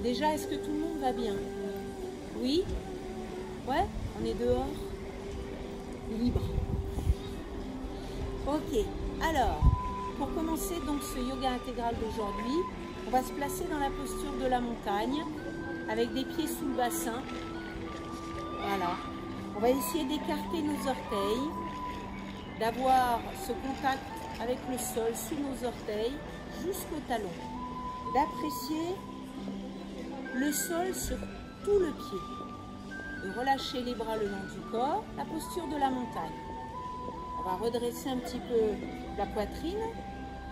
Déjà, est-ce que tout le monde va bien? Oui? Ouais? On est dehors? Libre. Ok. Alors, pour commencer donc ce yoga intégral d'aujourd'hui, on va se placer dans la posture de la montagne avec des pieds sous le bassin. Voilà. On va essayer d'écarter nos orteils, d'avoir ce contact avec le sol sous nos orteils jusqu'au talon, d'apprécier le sol sur tout le pied, de relâcher les bras le long du corps, la posture de la montagne. On va redresser un petit peu la poitrine,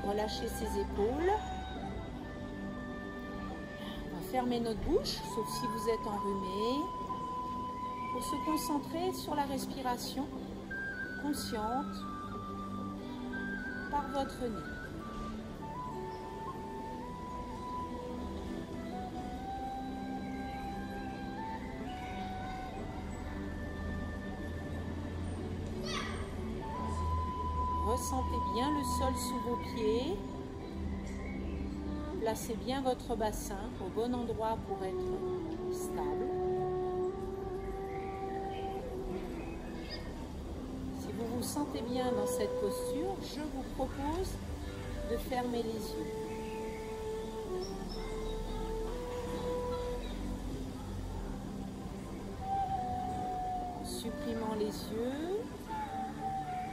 relâcher ses épaules. On va fermer notre bouche, sauf si vous êtes enrhumé, pour se concentrer sur la respiration consciente par votre nez. Ressentez bien le sol sous vos pieds. Placez bien votre bassin au bon endroit pour être stable. Si vous vous sentez bien dans cette posture, je vous propose de fermer les yeux. En supprimant les yeux,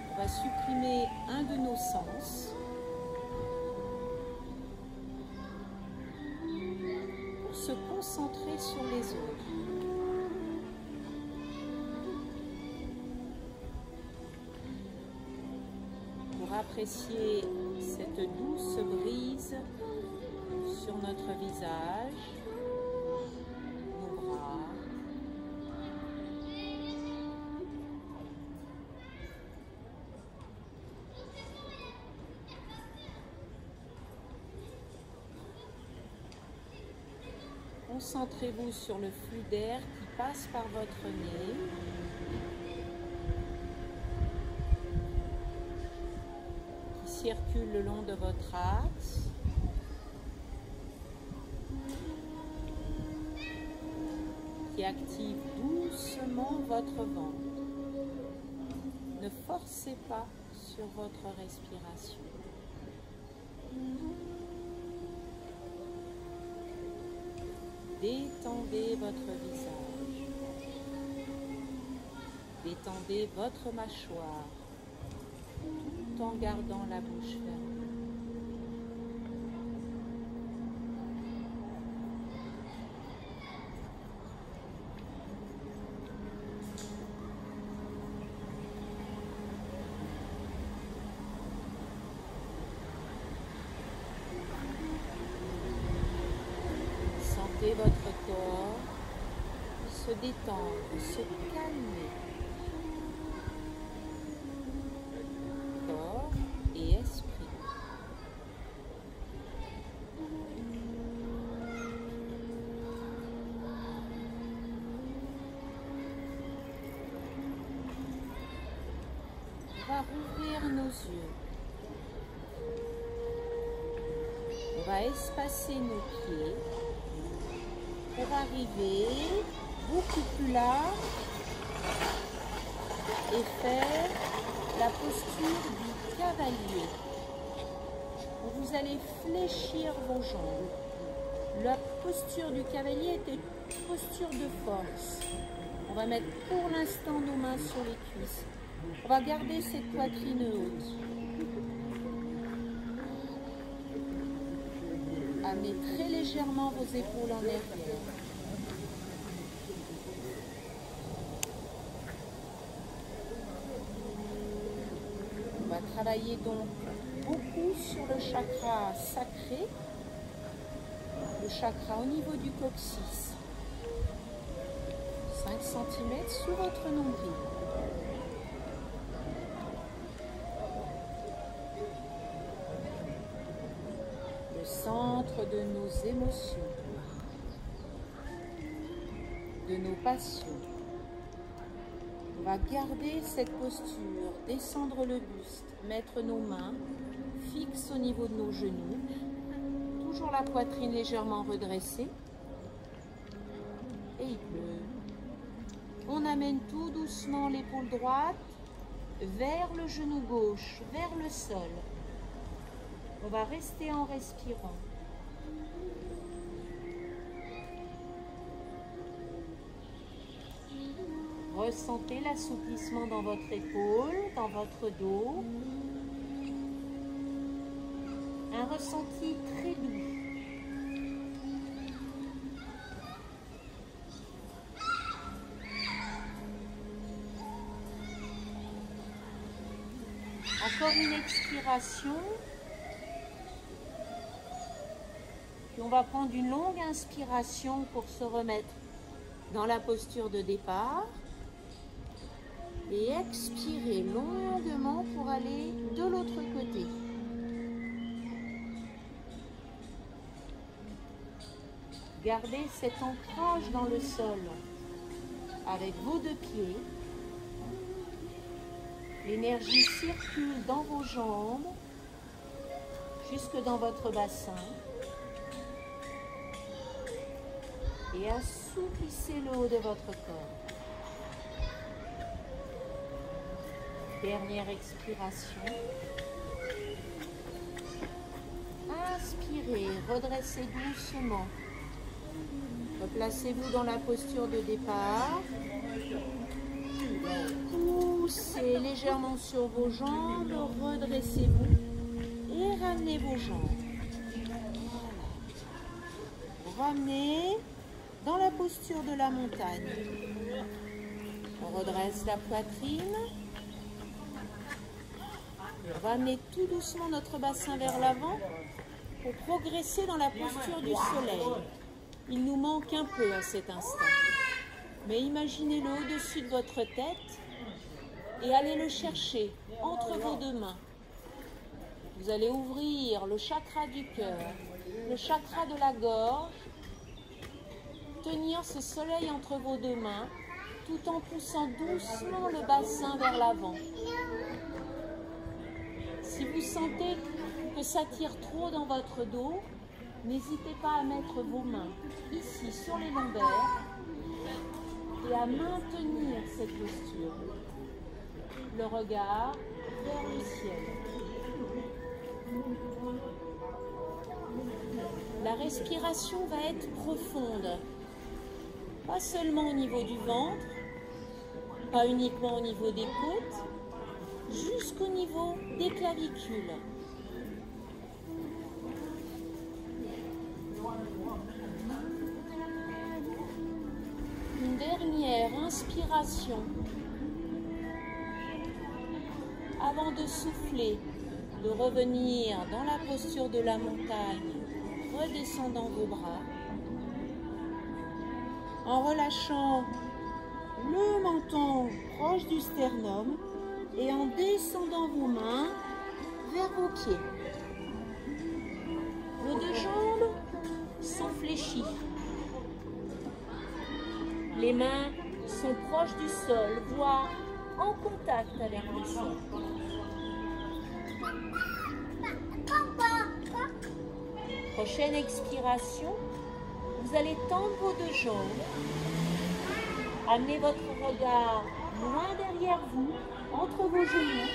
on va supprimer un de nos sens pour se concentrer sur les autres. Pour apprécier cette douce brise sur notre visage, nos bras. Concentrez-vous sur le flux d'air qui passe par votre nez. Qui circule le long de votre axe. Qui active doucement votre ventre. Ne forcez pas sur votre respiration. Détendez votre visage, détendez votre mâchoire, tout en gardant la bouche fermée. Sentez votre corps se détendre, se calmer. Corps et esprit. On va rouvrir nos yeux. On va espacer nos pieds pour arriver beaucoup plus large et faire la posture du cavalier. Vous allez fléchir vos jambes. La posture du cavalier est une posture de force. On va mettre pour l'instant nos mains sur les cuisses. On va garder cette poitrine haute. Amenez très légèrement vos épaules en arrière. On va travailler donc beaucoup sur le chakra sacré, le chakra au niveau du coccyx. 5 cm sous votre nombril. Le centre de nos émotions, de nos passions. On va garder cette posture, descendre le buste, mettre nos mains fixes au niveau de nos genoux, toujours la poitrine légèrement redressée. et il pleut. On amène tout doucement l'épaule droite vers le genou gauche, vers le sol. On va rester en respirant. Ressentez l'assouplissement dans votre épaule, dans votre dos. Un ressenti très doux. Encore une expiration. Puis on va prendre une longue inspiration pour se remettre dans la posture de départ. Et expirer longuement pour aller de l'autre côté. Gardez cet ancrage dans le sol avec vos deux pieds. L'énergie circule dans vos jambes jusque dans votre bassin. Et assouplissez le haut de votre corps. Dernière expiration. Inspirez, redressez doucement. Replacez-vous dans la posture de départ. Poussez légèrement sur vos jambes, redressez-vous et ramenez vos jambes. Ramenez dans la posture de la montagne. On redresse la poitrine. Ramenez tout doucement notre bassin vers l'avant pour progresser dans la posture du soleil. Il nous manque un peu à cet instant. Mais imaginez-le au-dessus de votre tête et allez le chercher entre vos deux mains. Vous allez ouvrir le chakra du cœur, le chakra de la gorge, tenir ce soleil entre vos deux mains tout en poussant doucement le bassin vers l'avant. Si vous sentez que ça tire trop dans votre dos, n'hésitez pas à mettre vos mains ici sur les lombaires et à maintenir cette posture. Le regard vers le ciel. La respiration va être profonde, pas seulement au niveau du ventre, pas uniquement au niveau des côtes, jusqu'au niveau des clavicules. Une dernière inspiration avant de souffler, de revenir dans la posture de la montagne, redescendant vos bras, en relâchant le menton proche du sternum et en descendant vos mains vers vos pieds. Vos deux jambes sont fléchies. Les mains sont proches du sol, voire en contact avec le sol. Prochaine expiration, vous allez tendre vos deux jambes, amenez votre regard loin derrière vous, entre vos genoux,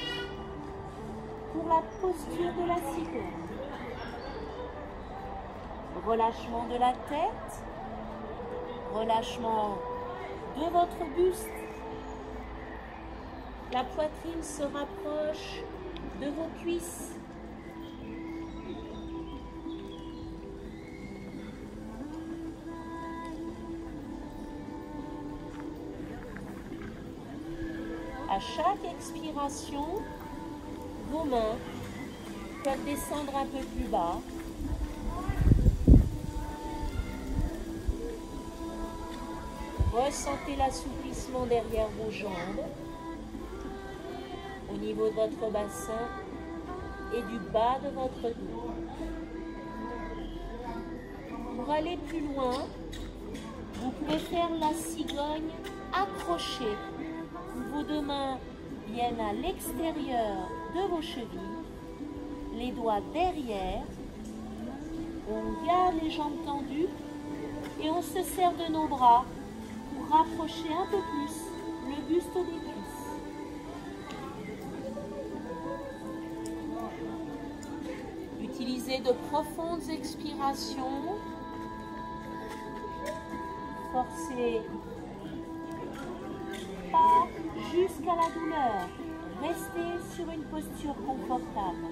pour la posture de la cigogne. Relâchement de la tête, relâchement de votre buste. La poitrine se rapproche de vos cuisses. À chaque expiration, vos mains peuvent descendre un peu plus bas. Ressentez l'assouplissement derrière vos jambes, au niveau de votre bassin et du bas de votre dos. Pour aller plus loin, vous pouvez faire la cigogne accrochée. Vos deux mains viennent à l'extérieur de vos chevilles, les doigts derrière. On garde les jambes tendues et on se sert de nos bras rapprocher un peu plus le buste des cuisses. Utilisez de profondes expirations. Forcez pas jusqu'à la douleur. Restez sur une posture confortable.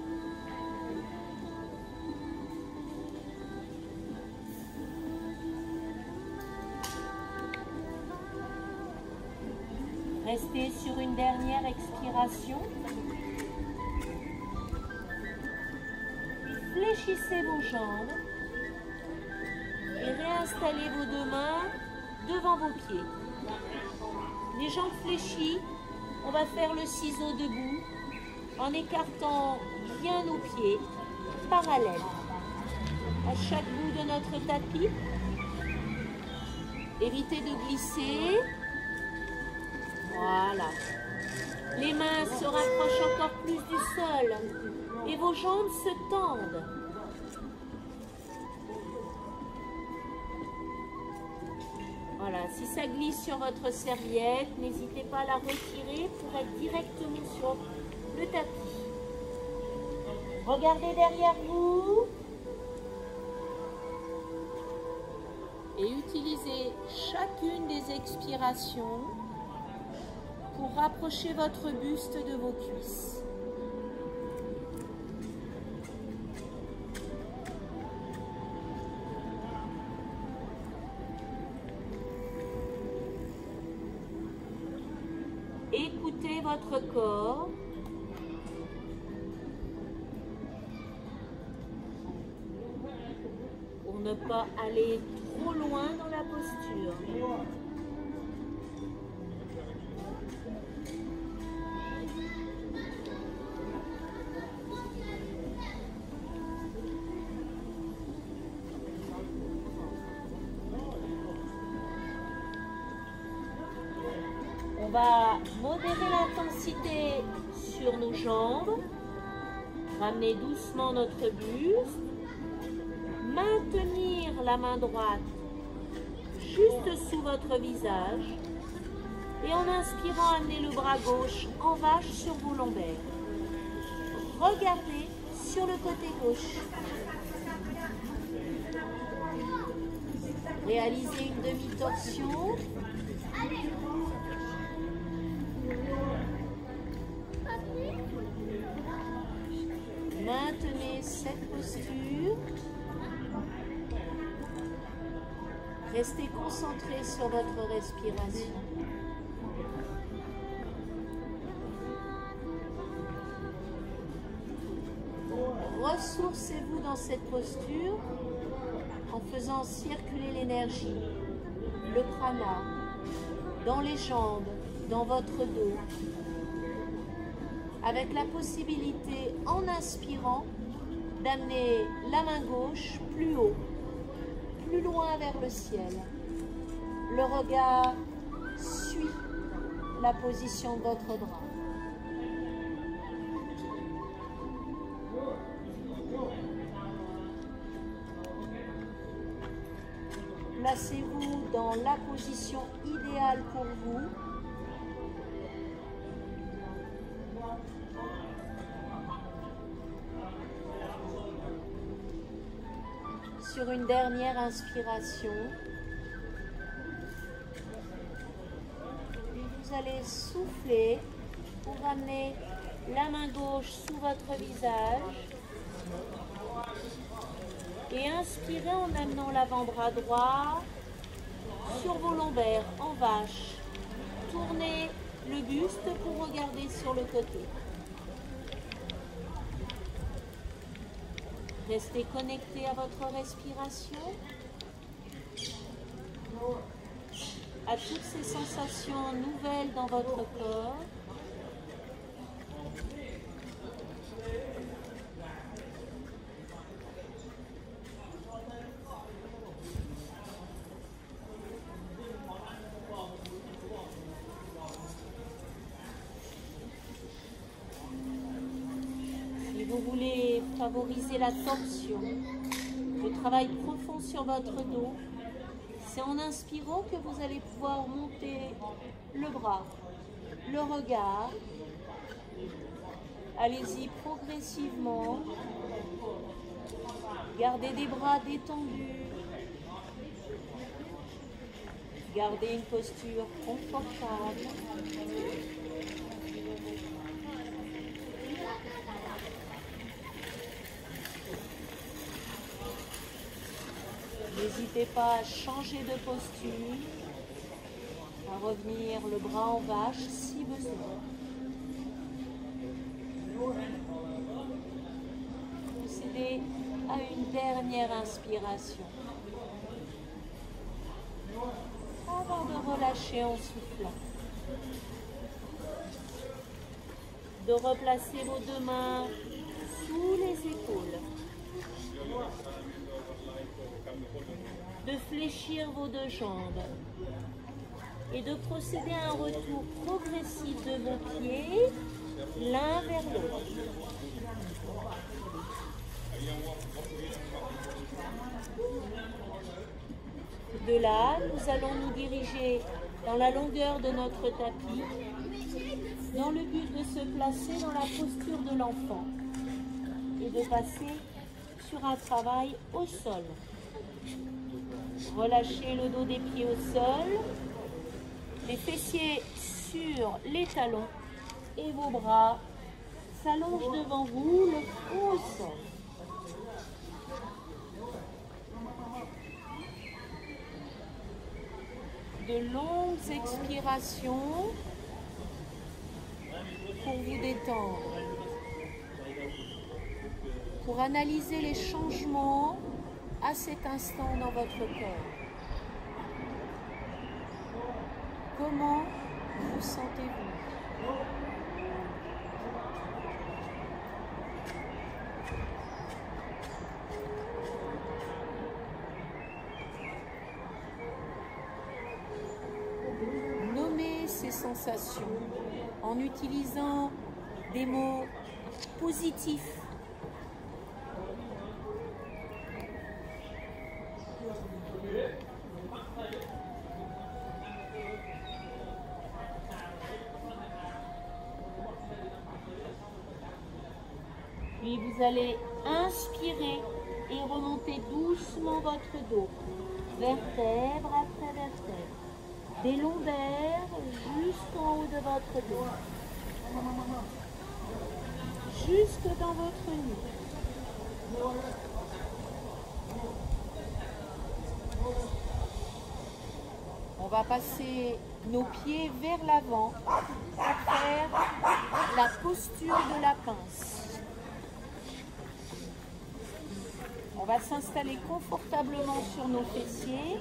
Restez sur une dernière expiration. Fléchissez vos jambes et réinstallez vos deux mains devant vos pieds. Les jambes fléchies, on va faire le ciseau debout en écartant bien nos pieds parallèles à chaque bout de notre tapis. Évitez de glisser. Voilà. Les mains se rapprochent encore plus du sol et vos jambes se tendent. Voilà, si ça glisse sur votre serviette, n'hésitez pas à la retirer pour être directement sur le tapis. Regardez derrière vous et utilisez chacune des expirations pour rapprocher votre buste de vos cuisses. Écoutez votre corps. Pour ne pas aller trop loin dans la posture. On va modérer l'intensité sur nos jambes, ramener doucement notre buste, maintenir la main droite juste sous votre visage et en inspirant, amener le bras gauche en vache sur vos lombaires. Regardez sur le côté gauche. Réalisez une demi-torsion. Maintenez cette posture. Restez concentré sur votre respiration. Ressourcez-vous dans cette posture en faisant circuler l'énergie, le prana, dans les jambes, dans votre dos, avec la possibilité, en inspirant, d'amener la main gauche plus haut, plus loin vers le ciel. Le regard suit la position de votre bras. Placez-vous dans la position idéale pour vous. Sur une dernière inspiration, puis vous allez souffler pour ramener la main gauche sous votre visage et inspirez en amenant l'avant-bras droit sur vos lombaires en vache. Tournez le buste pour regarder sur le côté. Restez connecté à votre respiration, à toutes ces sensations nouvelles dans votre corps. Vous voulez favoriser la torsion, le travail profond sur votre dos, C'est en inspirant que vous allez pouvoir monter le bras, le regard. Allez-y progressivement. Gardez des bras détendus. Gardez une posture confortable. N'hésitez pas à changer de posture, à revenir le bras en vache si besoin. Procédez à une dernière inspiration avant de relâcher en soufflant. De replacer vos deux mains sous les épaules. De fléchir vos deux jambes et de procéder à un retour progressif de vos pieds l'un vers l'autre. De là, nous allons nous diriger dans la longueur de notre tapis dans le but de se placer dans la posture de l'enfant et de passer sur un travail au sol. Relâchez le dos des pieds au sol, les fessiers sur les talons et vos bras s'allongent devant vous, le front au sol. De longues expirations pour vous détendre, pour analyser les changements à cet instant dans votre corps. Comment vous sentez-vous? Nommez ces sensations en utilisant des mots positifs. Puis vous allez inspirer et remonter doucement votre dos, vertèbre après vertèbre, des lombaires jusqu'en haut de votre dos, jusque dans votre nuque. On va passer nos pieds vers l'avant pour faire la posture de la pince. On va s'installer confortablement sur nos fessiers,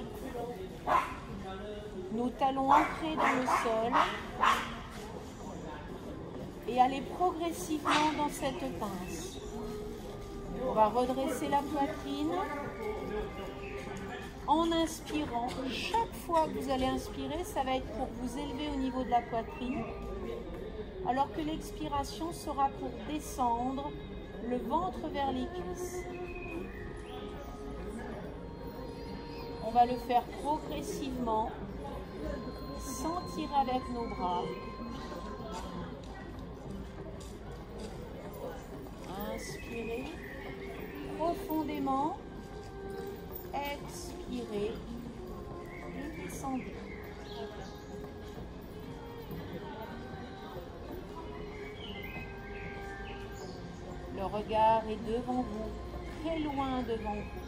nos talons ancrés dans le sol et aller progressivement dans cette pince. On va redresser la poitrine en inspirant. Chaque fois que vous allez inspirer, ça va être pour vous élever au niveau de la poitrine, alors que l'expiration sera pour descendre le ventre vers les cuisses. On va le faire progressivement, sentir avec nos bras. Inspirez profondément, expirez et descendez. Le regard est devant vous, très loin devant vous.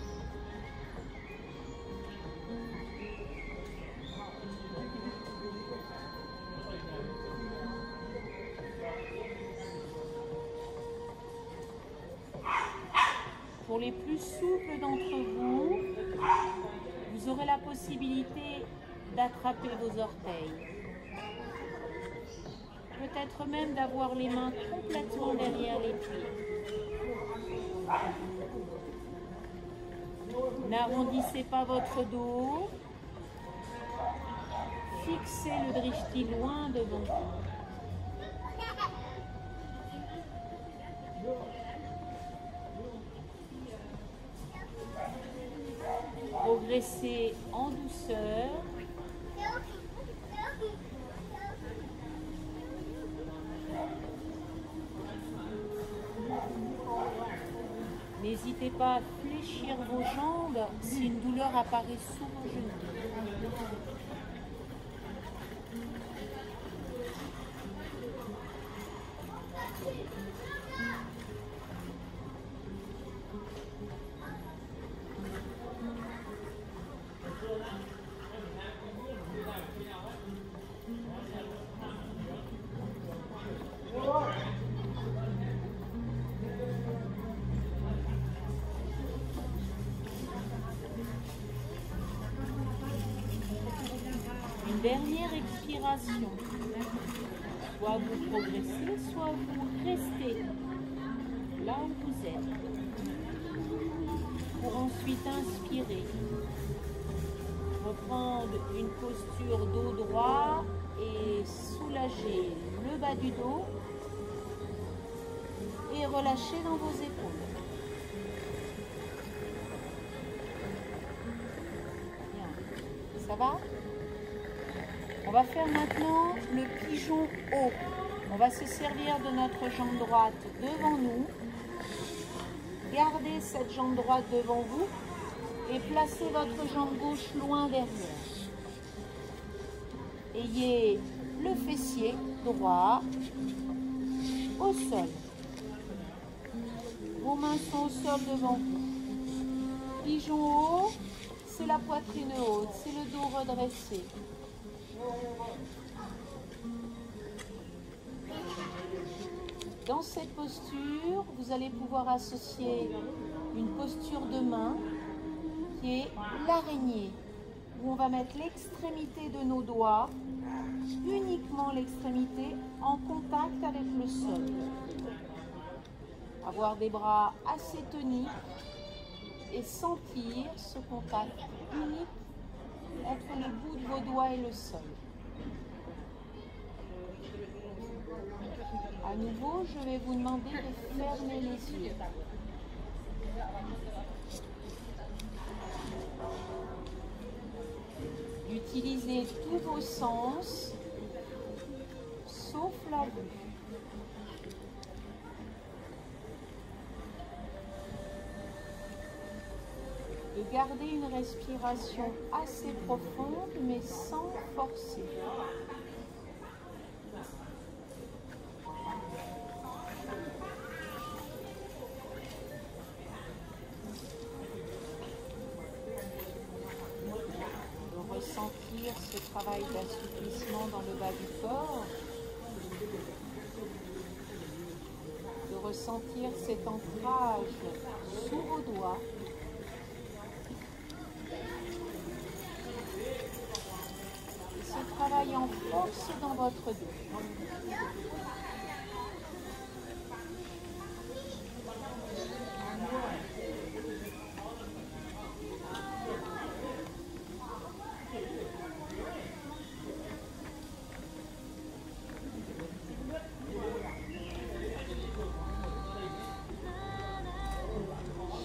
Pour les plus souples d'entre vous, vous aurez la possibilité d'attraper vos orteils. Peut-être même d'avoir les mains complètement derrière les pieds. N'arrondissez pas votre dos. Fixez le drishti loin devant vous. progressez en douceur. N'hésitez pas à fléchir vos jambes si une douleur apparaît sous vos genoux. Une dernière expiration. Soit vous progressez, soit vous restez là où vous êtes. Pour ensuite inspirer. Reprendre une posture dos droit et soulager le bas du dos et relâcher dans vos épaules. Bien. Ça va? On va faire maintenant le pigeon haut. On va se servir de notre jambe droite devant nous. Gardez cette jambe droite devant vous et placez votre jambe gauche loin derrière. Ayez le fessier droit au sol. Vos mains sont au sol devant vous. Pigeon haut, c'est la poitrine haute, c'est le dos redressé. Dans cette posture, vous allez pouvoir associer une posture de main qui est l'araignée, où on va mettre l'extrémité de nos doigts, uniquement l'extrémité, en contact avec le sol. Avoir des bras assez toniques et sentir ce contact unique entre le bout de vos doigts et le sol. À nouveau, je vais vous demander de fermer les yeux. D'utiliser tous vos sens, sauf la vue. De garder une respiration assez profonde, mais sans forcer. De ressentir ce travail d'assouplissement dans le bas du corps. De ressentir cet ancrage sous vos doigts. Travaille en force dans votre dos.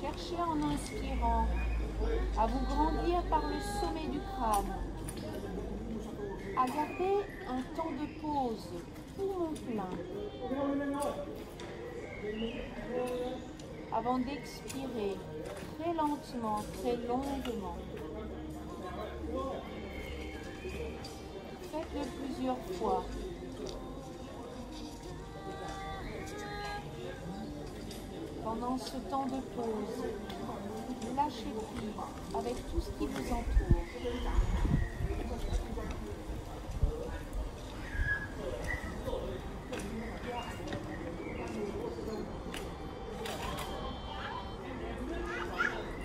Cherchez en inspirant à vous grandir par le sommet du crâne. À garder un temps de pause, poumon plein, avant d'expirer très lentement, très longuement. Faites-le plusieurs fois. Pendant ce temps de pause, lâchez prise avec tout ce qui vous entoure.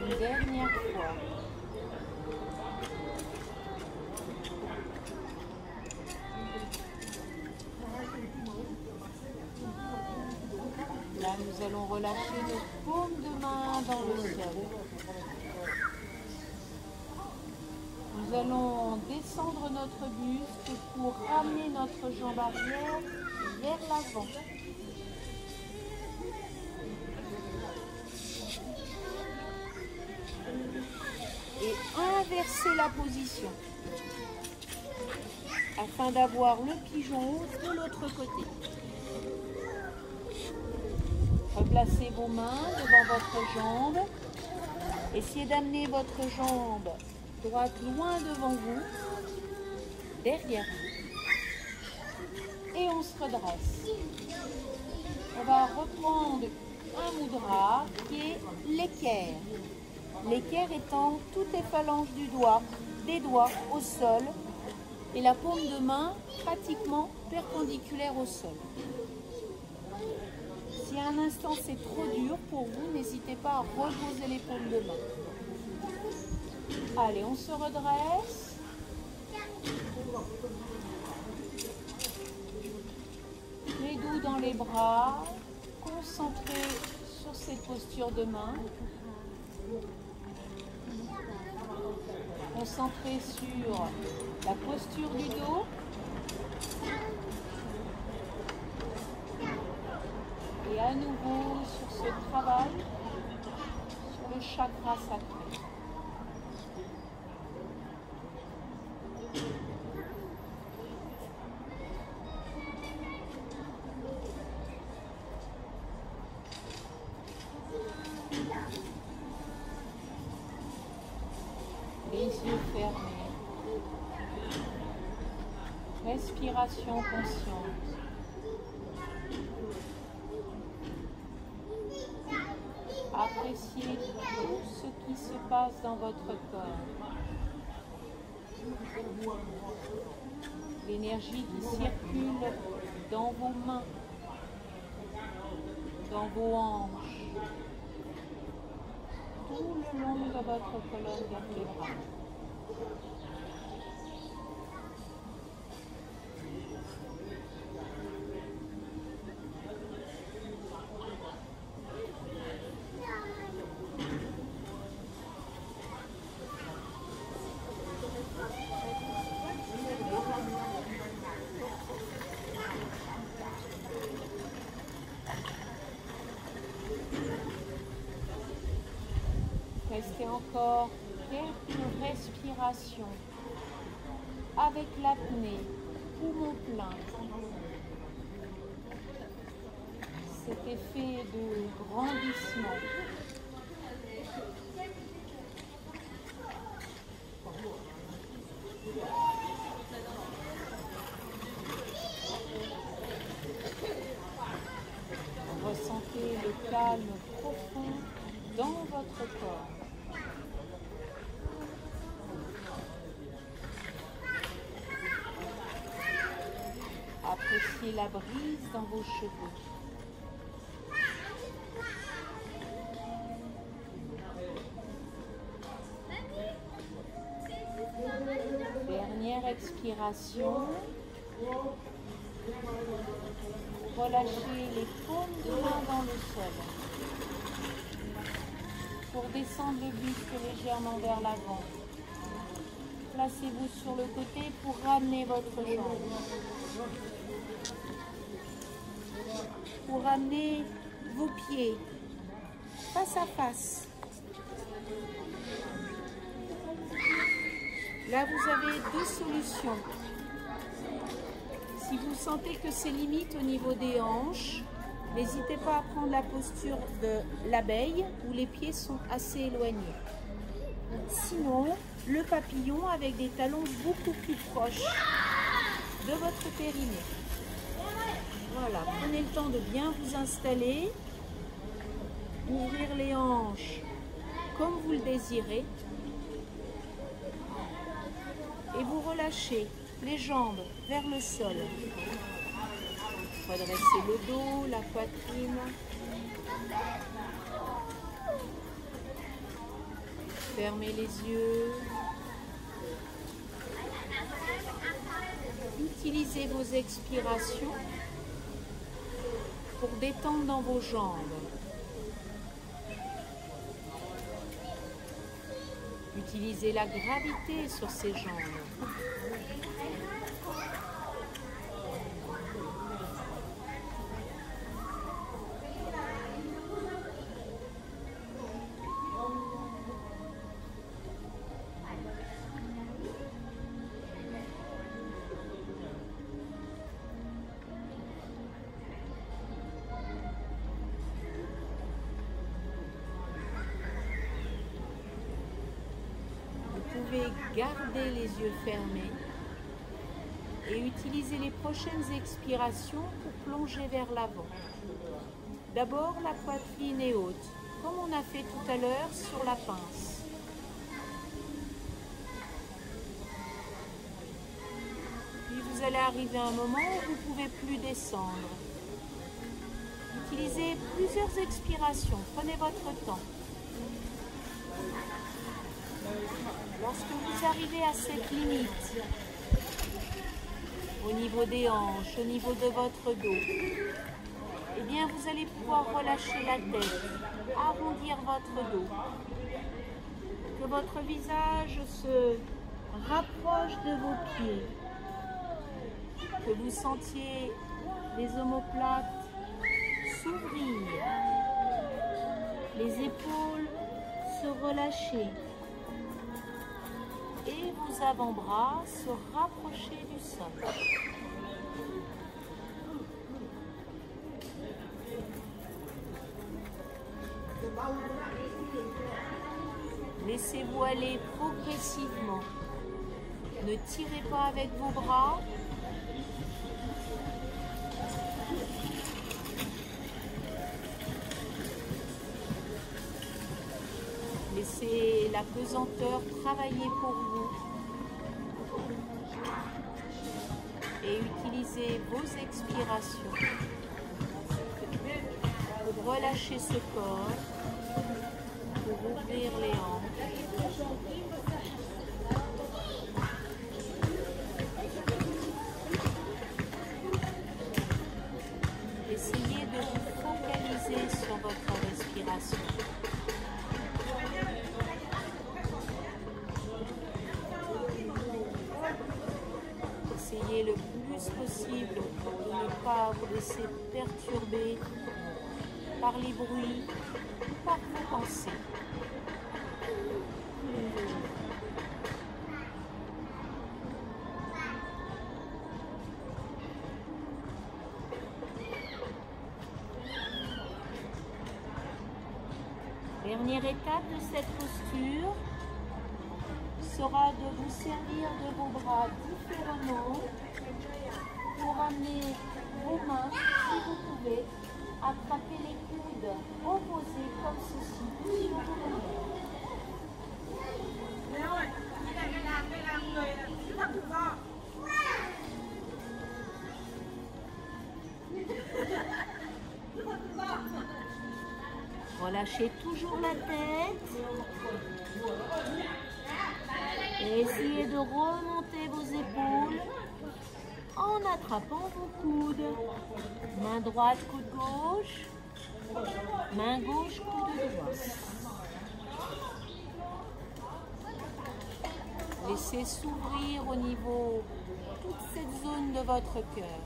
Une dernière fois. Là, nous allons relâcher nos paumes de main dans le sol. Nous allons descendre notre buste pour ramener notre jambe arrière vers l'avant. Et inverser la position afin d'avoir le pigeon haut de l'autre côté. Replacez vos mains devant votre jambe. Essayez d'amener votre jambe droite loin devant vous, derrière vous. Et on se redresse. On va reprendre un mudra qui est l'équerre. L'équerre étant toutes les phalanges des doigts au sol et la paume de main pratiquement perpendiculaire au sol. Si à un instant c'est trop dur pour vous, n'hésitez pas à reposer les paumes de main. Allez, on se redresse. Les doux dans les bras, concentrez sur cette posture de main. Concentrez sur la posture du dos. Et à nouveau sur ce travail, sur le chakra sacré. Les yeux fermés. Respiration consciente. Appréciez tout ce qui se passe dans votre corps. L'énergie qui circule dans vos mains, dans vos hanches, tout le long de votre colonne vertébrale. Restez encore quelques respirations avec l'apnée, poumon plein. Cet effet de grandissement. Ressentez le calme profond dans votre corps. Appréciez la brise dans vos cheveux. Dernière expiration. Relâchez les paumes de main dans le sol. Pour descendre le buste légèrement vers l'avant. Placez-vous sur le côté pour ramener votre jambe. Pour ramener vos pieds face à face. Là, vous avez deux solutions. Si vous sentez que c'est limite au niveau des hanches, n'hésitez pas à prendre la posture de l'abeille où les pieds sont assez éloignés. Sinon, le papillon avec des talons beaucoup plus proches de votre périnée. Voilà, prenez le temps de bien vous installer, ouvrir les hanches comme vous le désirez et vous relâchez les jambes vers le sol. Redressez le dos, la poitrine. Fermez les yeux. Utilisez vos expirations pour détendre dans vos jambes. Utilisez la gravité sur ces jambes. pouvez garder les yeux fermés et utiliser les prochaines expirations pour plonger vers l'avant. D'abord, la poitrine est haute, comme on a fait tout à l'heure sur la pince. Puis vous allez arriver à un moment où vous ne pouvez plus descendre. Utilisez plusieurs expirations, prenez votre temps. Lorsque vous arrivez à cette limite, au niveau des hanches, au niveau de votre dos, eh bien vous allez pouvoir relâcher la tête, arrondir votre dos, que votre visage se rapproche de vos pieds, que vous sentiez les omoplates s'ouvrir, les épaules se relâcher et vos avant-bras se rapprocher du sol. Laissez-vous aller progressivement. Ne tirez pas avec vos bras. Laissez la pesanteur travailler pour vous et utilisez vos expirations pour relâcher ce corps, pour ouvrir les hanches. Essayez de vous focaliser sur votre respiration. Essayez le plus possible de ne pas vous laisser perturber par les bruits ou par vos pensées. Dernière étape de cette posture sera de vous servir de vos bras différemment pour amener vos mains, si vous pouvez, attraper les coudes opposés comme ceci sur vos mains. Relâchez toujours la tête et essayez de remonter vos épaules en attrapant vos coudes. Main droite, coude gauche, main gauche, coude droit. Laissez s'ouvrir au niveau de toute cette zone de votre cœur.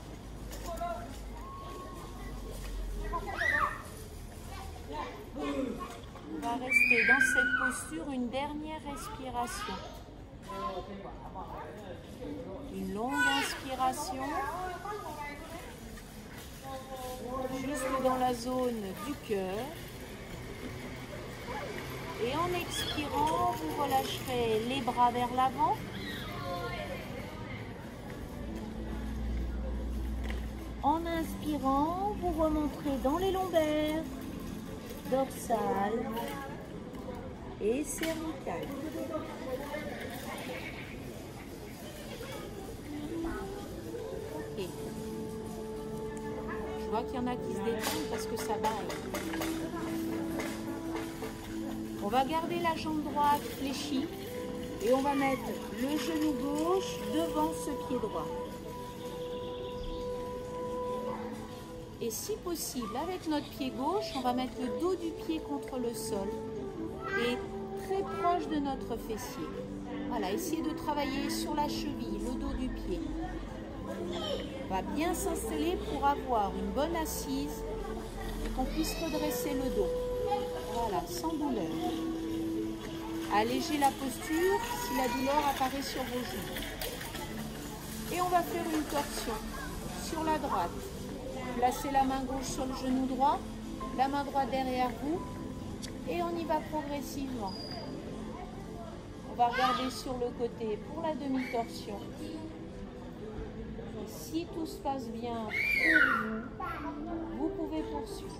On va rester dans cette posture une dernière respiration. Une longue inspiration, jusque dans la zone du cœur. Et en expirant, vous relâcherez les bras vers l'avant. En inspirant, vous remonterez dans les lombaires, dorsales et cervicales. Ok. Je vois qu'il y en a qui se détendent parce que ça baille. On va garder la jambe droite fléchie et on va mettre le genou gauche devant ce pied droit. Et si possible, avec notre pied gauche, on va mettre le dos du pied contre le sol et très proche de notre fessier. Voilà, essayez de travailler sur la cheville, le dos du pied. On va bien s'installer pour avoir une bonne assise et qu'on puisse redresser le dos. Voilà, sans douleur. Allégez la posture si la douleur apparaît sur vos genoux. Et on va faire une torsion sur la droite. Placez la main gauche sur le genou droit, la main droite derrière vous et on y va progressivement. On va regarder sur le côté pour la demi-torsion. Si tout se passe bien pour vous, vous pouvez poursuivre.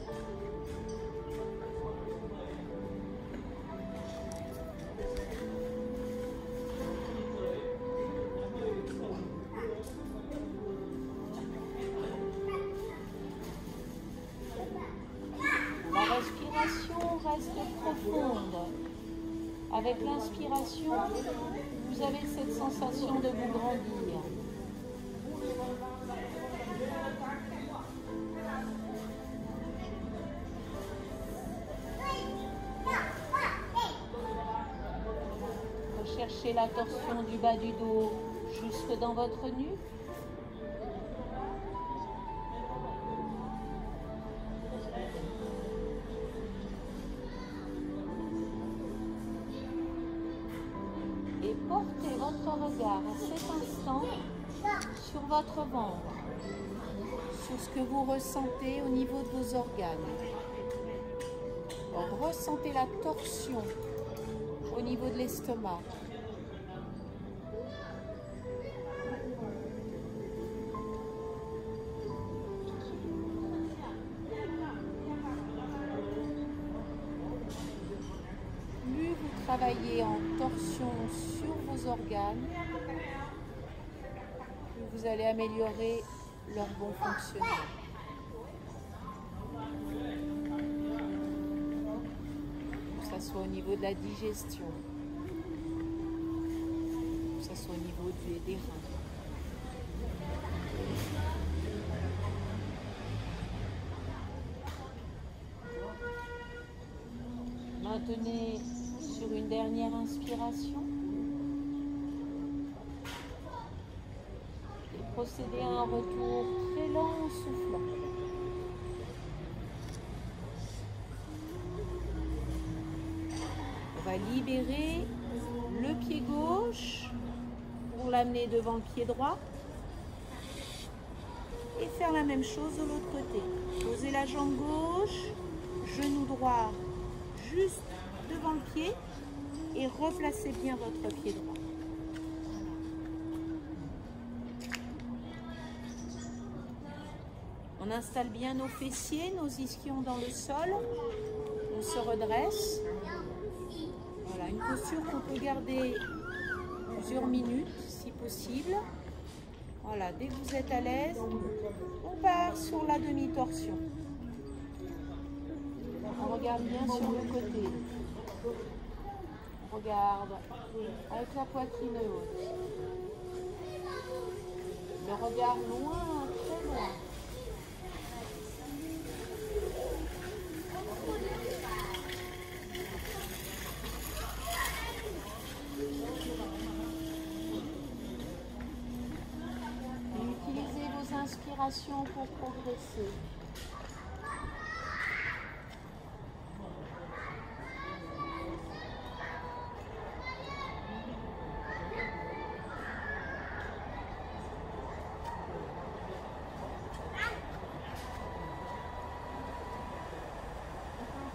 La respiration reste profonde. Avec l'inspiration, vous avez cette sensation de vous grandir. Recherchez la torsion du bas du dos jusque dans votre nuque. Et portez votre regard à cet instant sur votre ventre, sur ce que vous ressentez au niveau de vos organes. Alors, ressentez la torsion au niveau de l'estomac. Plus vous travaillez en torsion sur vos organes, plus vous allez améliorer leur bon fonctionnement. Que ce soit au niveau de la digestion, que ce soit au niveau des reins. Maintenez sur une dernière inspiration et procédez à un retour très lent en soufflant. On va libérer le pied gauche pour l'amener devant le pied droit et faire la même chose de l'autre côté. Posez la jambe gauche, genou droit juste devant le pied et replacez bien votre pied droit. On installe bien nos fessiers, nos ischions dans le sol. On se redresse. Voilà, une posture qu'on peut garder plusieurs minutes si possible. Voilà, dès que vous êtes à l'aise, on part sur la demi-torsion. On regarde bien sur le côté. On regarde avec la poitrine haute. Le regard loin, très loin. Utilisez vos inspirations pour progresser.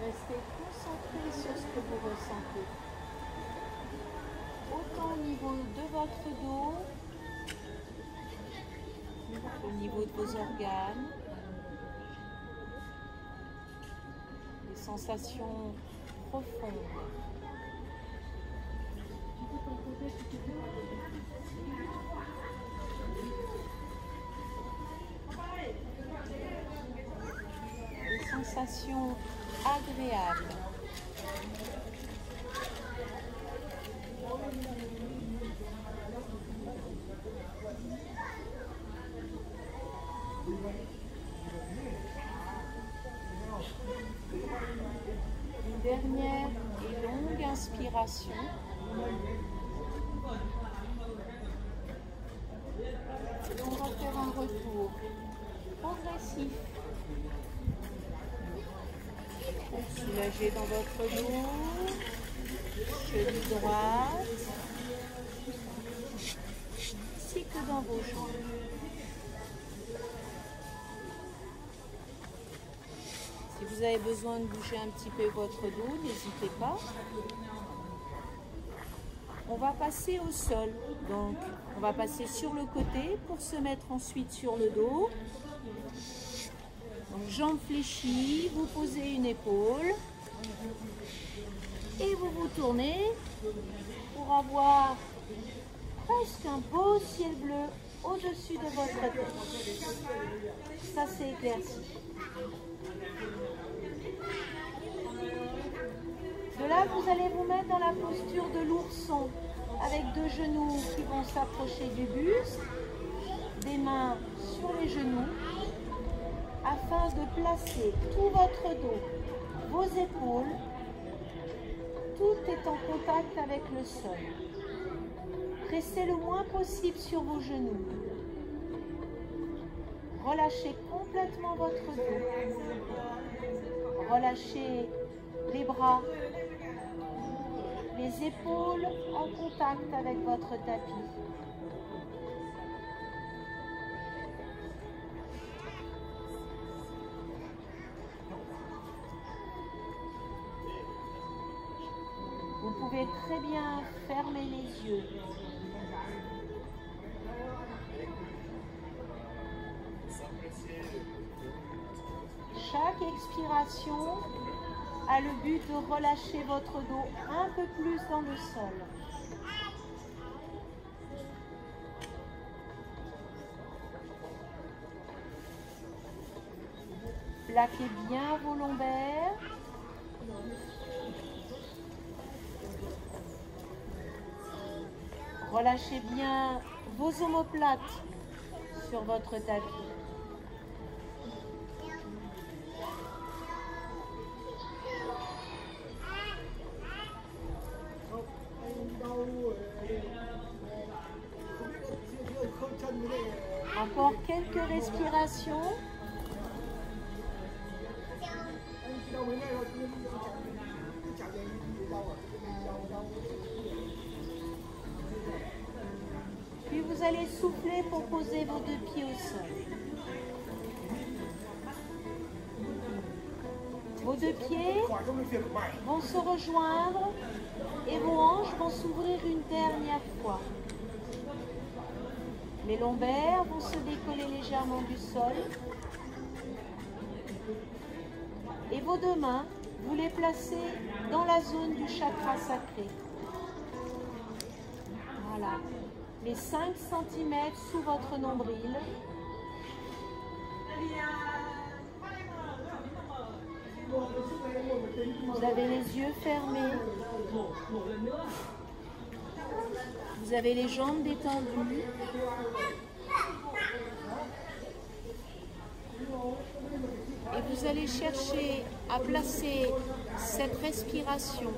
Restez concentré sur ce que vous ressentez. Autant au niveau de votre dos, au niveau de vos organes, des sensations profondes. Des sensations agréables. Une dernière et longue inspiration. Et on va faire un retour progressif. Soulagez dans votre dos, cheville droite, ainsi que dans vos jambes. Si vous avez besoin de bouger un petit peu votre dos, n'hésitez pas. on va passer au sol. Donc, on va passer sur le côté pour se mettre ensuite sur le dos. Donc, jambes fléchies, vous posez une épaule et vous vous tournez pour avoir presque un beau ciel bleu au-dessus de votre tête. Ça, c'est éclairci. De là, vous allez vous mettre dans la posture de l'ourson avec deux genoux qui vont s'approcher du buste, des mains sur les genoux, afin de placer tout votre dos, vos épaules, tout est en contact avec le sol. Restez le moins possible sur vos genoux. Relâchez complètement votre dos. Relâchez les bras, les épaules en contact avec votre tapis. Vous pouvez très bien fermer les yeux. Chaque expiration a le but de relâcher votre dos un peu plus dans le sol. Plaquez bien vos lombaires. Relâchez bien vos omoplates sur votre tapis. Encore quelques respirations. Puis vous allez souffler pour poser vos deux pieds au sol. Vos deux pieds vont se rejoindre et vos hanches vont s'ouvrir une dernière fois. Les lombaires vont se décoller légèrement du sol. Et vos deux mains, vous les placez dans la zone du chakra sacré. Voilà. Les 5 cm sous votre nombril. Vous avez les yeux fermés. Vous avez les jambes détendues. Et vous allez chercher à placer cette respiration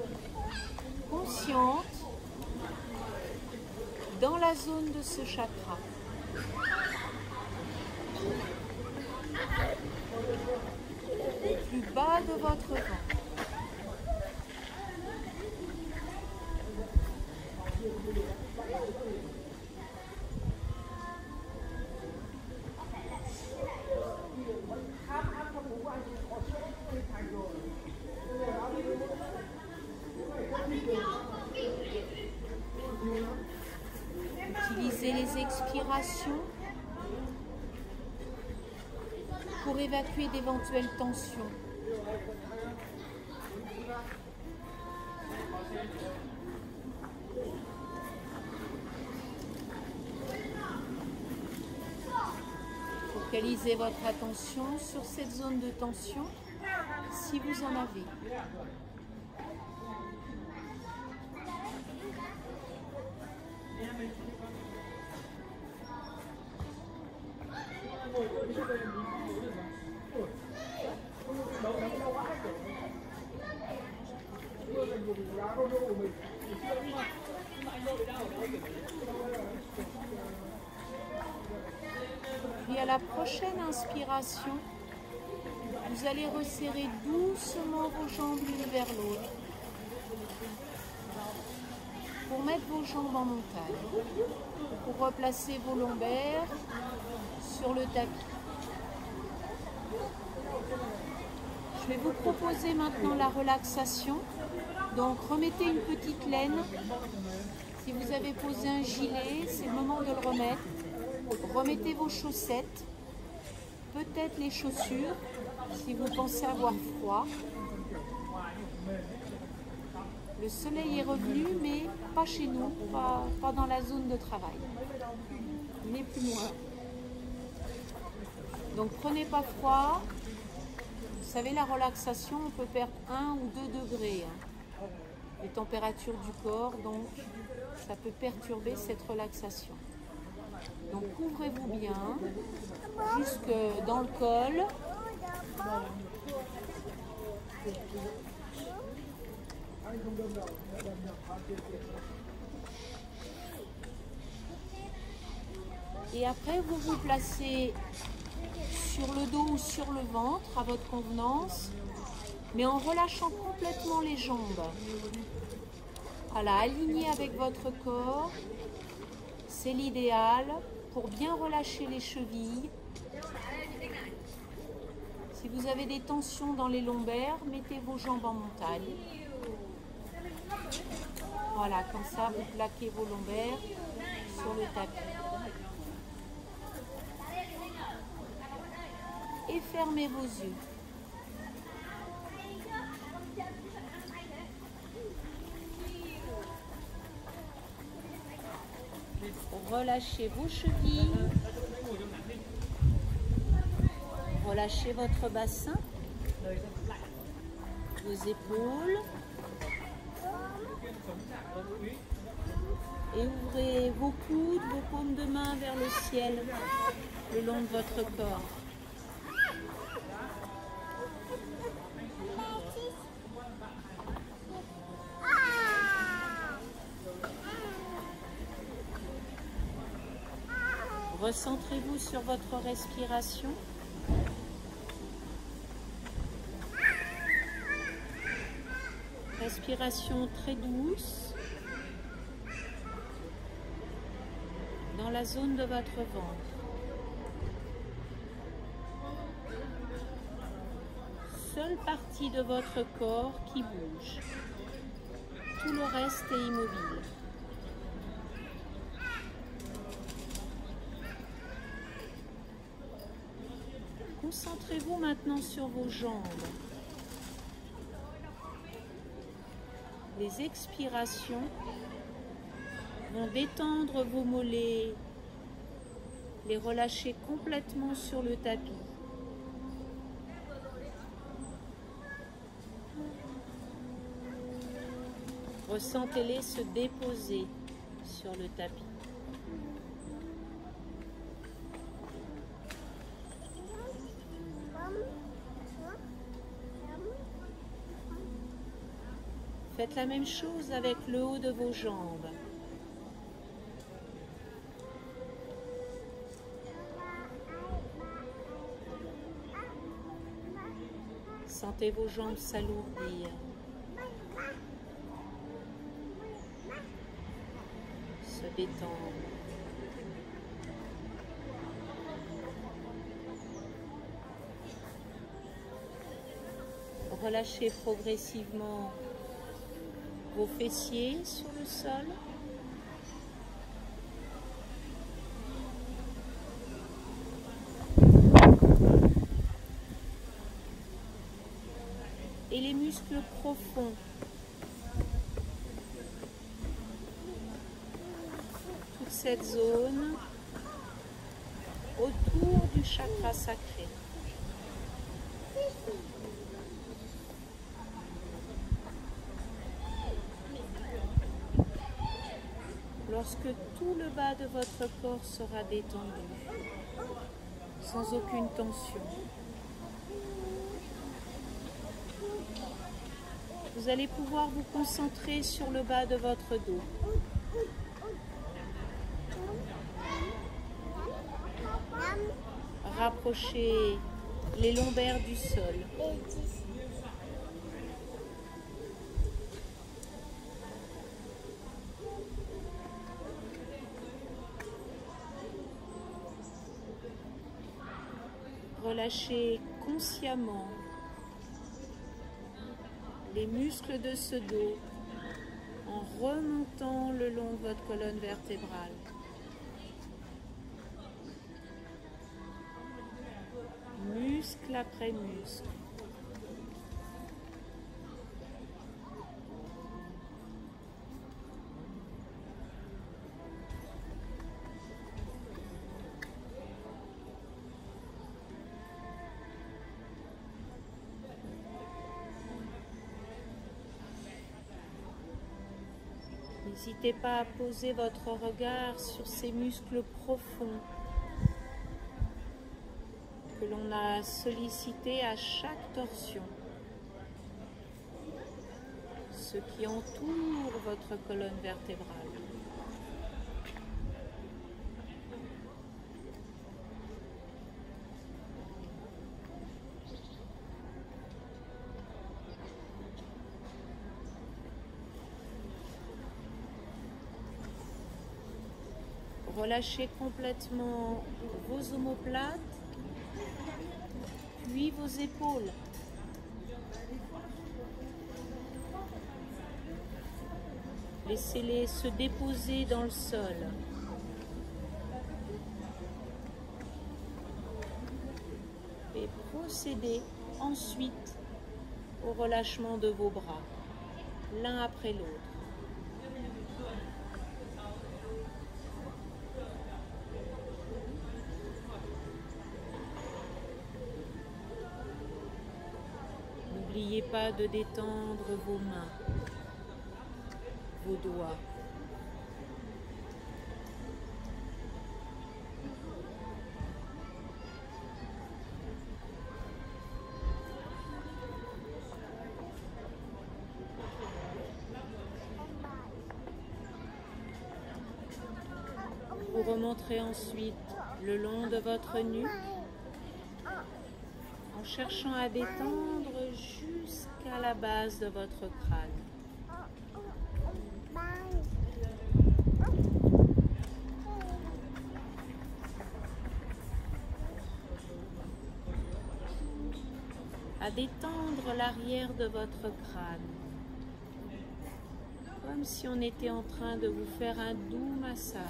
consciente dans la zone de ce chakra. Au plus bas de votre ventre. Utilisez les expirations pour évacuer d'éventuelles tensions. Focalisez votre attention sur cette zone de tension si vous en avez. Puis à la prochaine inspiration, vous allez resserrer doucement vos jambes l'une vers l'autre pour mettre vos jambes en montagne, pour replacer vos lombaires sur le tapis. Je vais vous proposer maintenant la relaxation. Donc remettez une petite laine Si vous avez posé un gilet, c'est le moment de le remettre. Remettez vos chaussettes, peut-être les chaussures, si vous pensez avoir froid. Le soleil est revenu, mais pas chez nous, pas dans la zone de travail. Il n'est plus loin. Donc prenez pas froid. Vous savez, la relaxation, on peut perdre 1 ou 2 degrés. Les températures du corps, donc ça peut perturber cette relaxation. Donc couvrez-vous bien, jusque dans le col. Et après, vous vous placez sur le dos ou sur le ventre à votre convenance, mais en relâchant complètement les jambes. Voilà, aligné avec votre corps, c'est l'idéal pour bien relâcher les chevilles. Si vous avez des tensions dans les lombaires, mettez vos jambes en montagne. Voilà, comme ça, vous plaquez vos lombaires sur le tapis. Et fermez vos yeux. Relâchez vos chevilles. Relâchez votre bassin, vos épaules. Et ouvrez vos coudes, vos paumes de main vers le ciel, le long de votre corps. Recentrez-vous sur votre respiration. Respiration très douce dans la zone de votre ventre. Seule partie de votre corps qui bouge. Tout le reste est immobile. Concentrez-vous maintenant sur vos jambes. Les expirations vont détendre vos mollets, les relâcher complètement sur le tapis. Ressentez-les se déposer sur le tapis. Faites la même chose avec le haut de vos jambes. Sentez vos jambes s'alourdir. Se détendre. Relâchez progressivement vos fessiers sur le sol. Et les muscles profonds. Toute cette zone autour du chakra sacré. Lorsque tout le bas de votre corps sera détendu, sans aucune tension, vous allez pouvoir vous concentrer sur le bas de votre dos. Rapprochez les lombaires du sol. Relâchez consciemment les muscles de ce dos en remontant le long de votre colonne vertébrale. Muscle après muscle. N'hésitez pas à poser votre regard sur ces muscles profonds que l'on a sollicités à chaque torsion, ceux qui entourent votre colonne vertébrale. Relâchez complètement vos omoplates, puis vos épaules. Laissez-les se déposer dans le sol. Et procédez ensuite au relâchement de vos bras, l'un après l'autre. N'oubliez pas de détendre vos mains, vos doigts. Vous remonterez ensuite le long de votre nuque en cherchant à détendre jusqu'à la base de votre crâne. À détendre l'arrière de votre crâne, comme si on était en train de vous faire un doux massage.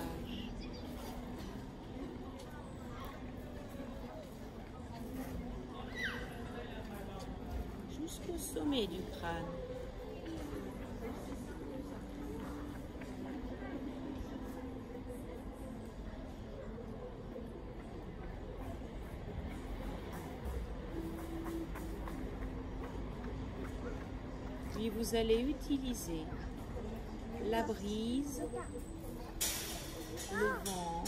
Jusqu'au sommet du crâne. Puis vous allez utiliser la brise, le vent,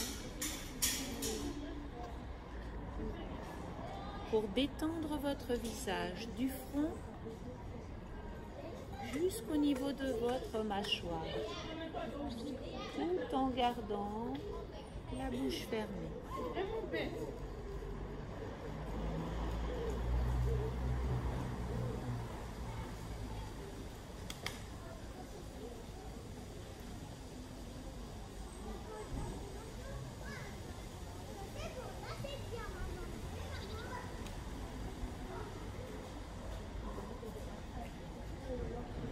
pour détendre votre visage du front jusqu'au niveau de votre mâchoire, tout en gardant la bouche fermée.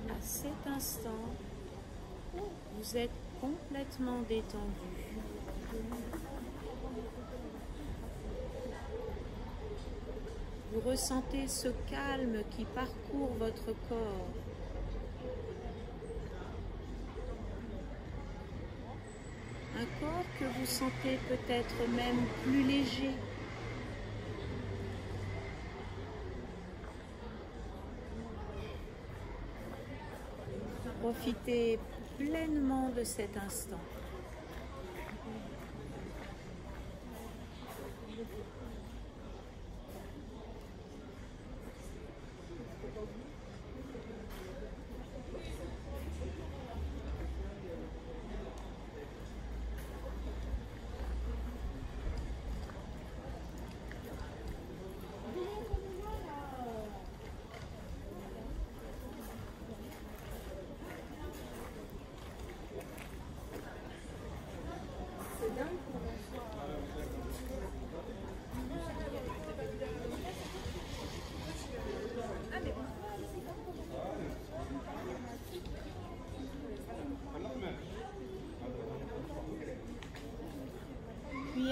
À cet instant, vous êtes complètement détendu. Vous ressentez ce calme qui parcourt votre corps. Un corps que vous sentez peut-être même plus léger. Profitez pleinement de cet instant.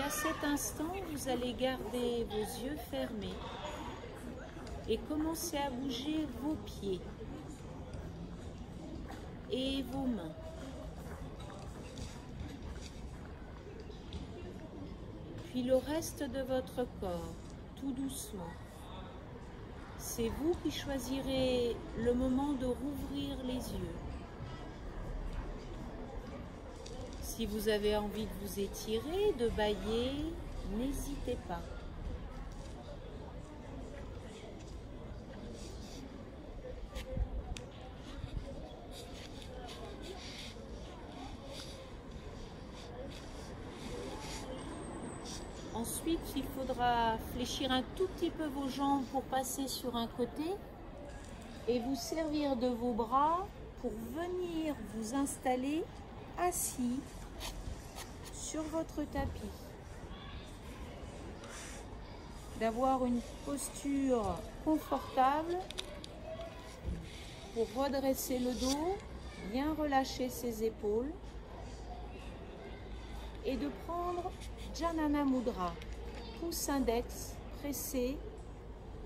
à cet instant, vous allez garder vos yeux fermés et commencer à bouger vos pieds et vos mains. Puis le reste de votre corps, tout doucement. C'est vous qui choisirez le moment de rouvrir les yeux. Si vous avez envie de vous étirer, de bâiller, n'hésitez pas. Ensuite, il faudra fléchir un tout petit peu vos jambes pour passer sur un côté et vous servir de vos bras pour venir vous installer assis sur votre tapis. D'avoir une posture confortable pour redresser le dos, bien relâcher ses épaules et de prendre Janana Mudra, pouce index pressé,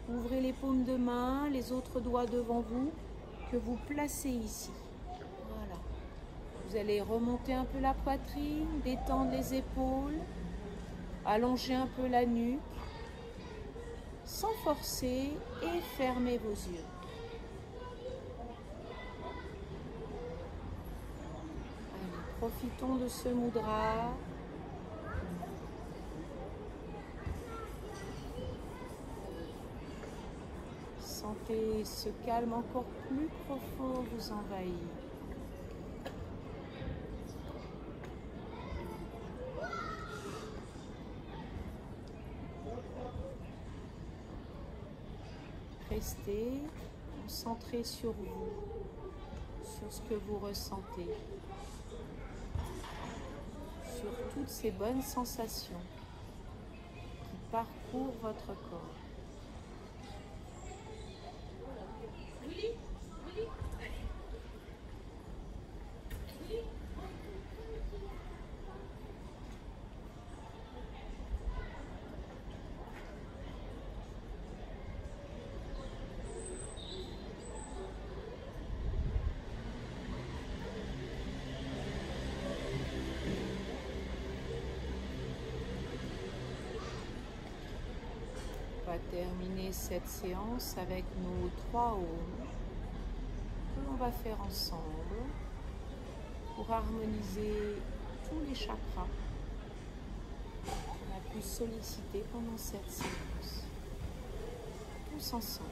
ouvrez les paumes de main, les autres doigts devant vous, que vous placez ici. Voilà. Vous allez remonter un peu la poitrine, détendre les épaules, allonger un peu la nuque, sans forcer et fermez vos yeux. Allez, profitons de ce mudra. Sentez ce calme encore plus profond vous envahir. Restez concentré sur vous, sur ce que vous ressentez, sur toutes ces bonnes sensations qui parcourent votre corps. On va terminer cette séance avec nos 3 ohms que l'on va faire ensemble pour harmoniser tous les chakras qu'on a pu solliciter pendant cette séance. Tous ensemble.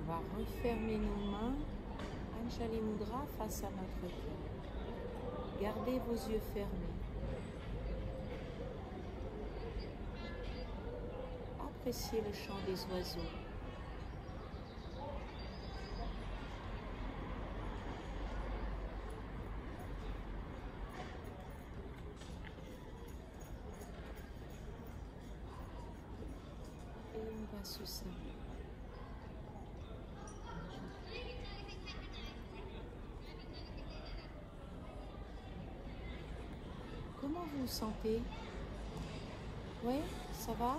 On va refermer nos mains, Anjali Mudra face à notre cœur. Gardez vos yeux fermés. Appréciez le chant des oiseaux. Et on va se serrer. Comment vous vous sentez? Oui, ça va?